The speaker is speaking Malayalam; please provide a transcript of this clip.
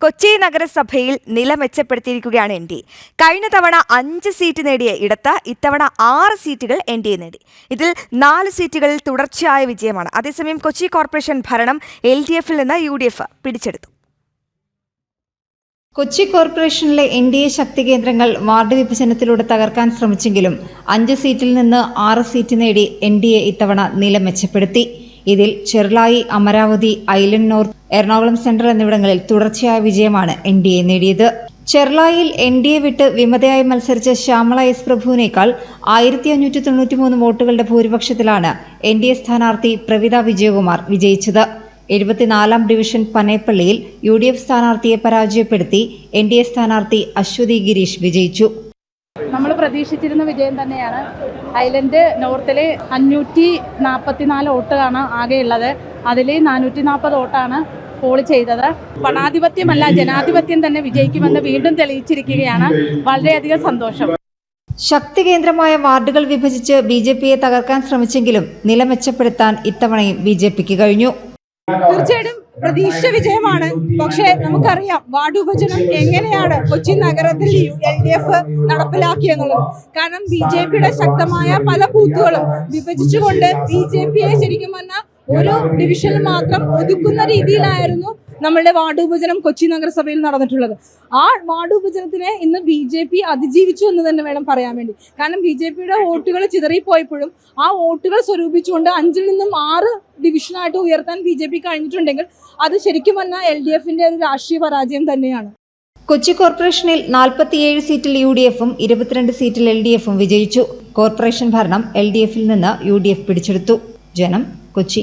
കൊച്ചി നഗരസഭയിൽ നില മെച്ചപ്പെടുത്തിയിരിക്കുകയാണ് എൻ ഡി എ. കഴിഞ്ഞ തവണ 5 സീറ്റ് നേടിയ ഇടത്ത് ഇത്തവണ 6 സീറ്റുകൾ എൻ ഡി എ നേടി. ഇതിൽ 4 സീറ്റുകളിൽ തുടർച്ചയായ വിജയമാണ്. അതേസമയം കൊച്ചി കോർപ്പറേഷൻ ഭരണം LDF-ൽ നിന്ന് UDF പിടിച്ചെടുത്തു. കൊച്ചി കോർപ്പറേഷനിലെ NDA ശക്തി കേന്ദ്രങ്ങൾ വാർഡ് വിഭജനത്തിലൂടെ തകർക്കാൻ ശ്രമിച്ചെങ്കിലും 5 സീറ്റിൽ നിന്ന് 6 സീറ്റ് നേടി NDA ഇത്തവണ നില മെച്ചപ്പെടുത്തി. ഇതിൽ Cherlai, Amaravathi, island north, Ernakulam central എന്നിവിടങ്ങളിൽ തുടർച്ചയായ വിജയമാണ് NDA നേടിയത്. ചെർളായിൽ NDA വിട്ട് വിമതയായി മത്സരിച്ച ശ്യാമള എസ് പ്രഭുവിനേക്കാൾ 1593 വോട്ടുകളുടെ ഭൂരിപക്ഷത്തിലാണ് NDA സ്ഥാനാർത്ഥി പ്രവിത വിജയകുമാർ വിജയിച്ചത്. 74-ാം ഡിവിഷൻ പനേപ്പള്ളിയിൽ UDF സ്ഥാനാർത്ഥിയെ പരാജയപ്പെടുത്തി NDA സ്ഥാനാർത്ഥി അശ്വതി ഗിരീഷ് വിജയിച്ചു. നമ്മൾ പ്രതീക്ഷിച്ചിരുന്ന വിജയം തന്നെയാണ്. ഐലൻഡ് നോർത്തിൽ 544 വോട്ടാണ് ആകെയുള്ളത്. അതിൽ 440 വോട്ടാണ് പോൾ ചെയ്തത്. പണാധിപത്യമല്ല, ജനാധിപത്യം തന്നെ വിജയിക്കുമെന്ന് വീണ്ടും തെളിയിച്ചിരിക്കുകയാണ്. വളരെയധികം സന്തോഷം. ശക്തി കേന്ദ്രമായ വാർഡുകൾ വിഭജിച്ച് BJPയെ തകർക്കാൻ ശ്രമിച്ചെങ്കിലും നില മെച്ചപ്പെടുത്താൻ ഇത്തവണയും BJPക്ക് കഴിഞ്ഞു. തീർച്ചയായിട്ടും പ്രതീക്ഷിച്ച വിജയമാണ്. പക്ഷേ നമുക്കറിയാം വാർഡ് വിഭജനം എങ്ങനെയാണ് കൊച്ചി നഗരത്തിൽ LDF നടപ്പിലാക്കിയെന്നുള്ളത്. കാരണം BJPയുടെ ശക്തമായ പല ബൂത്തുകളും വിഭജിച്ചുകൊണ്ട് BJPയെ ശരിക്കും പറഞ്ഞാൽ ഒരു ഡിവിഷനിൽ മാത്രം ഒതുക്കുന്ന രീതിയിലായിരുന്നു നമ്മളുടെ വാർഡ് വിഭജനം കൊച്ചി നഗരസഭയിൽ നടന്നിട്ടുള്ളത്. ആ വാർഡ് വിഭജനത്തിനെ ഇന്ന് BJP അതിജീവിച്ചു എന്ന് തന്നെ വേണം പറയാൻ വേണ്ടി. കാരണം BJPയുടെ വോട്ടുകൾ ചിതറിപ്പോയപ്പോഴും ആ വോട്ടുകൾ സ്വരൂപിച്ചുകൊണ്ട് 5-ൽ നിന്നും 6 ഡിവിഷനായിട്ട് ഉയർത്താൻ BJP കഴിഞ്ഞിട്ടുണ്ടെങ്കിൽ അത് ശരിക്കും പറഞ്ഞാൽ LDF-ന്റെ ഒരു രാഷ്ട്രീയ പരാജയം തന്നെയാണ്. കൊച്ചി കോർപ്പറേഷനിൽ 47 സീറ്റിൽ UDF-ഉം 22 സീറ്റിൽ LDF-ഉം വിജയിച്ചു. കോർപ്പറേഷൻ ഭരണം LDF-ൽ നിന്ന് UDF പിടിച്ചെടുത്തു. ജനം, കൊച്ചി.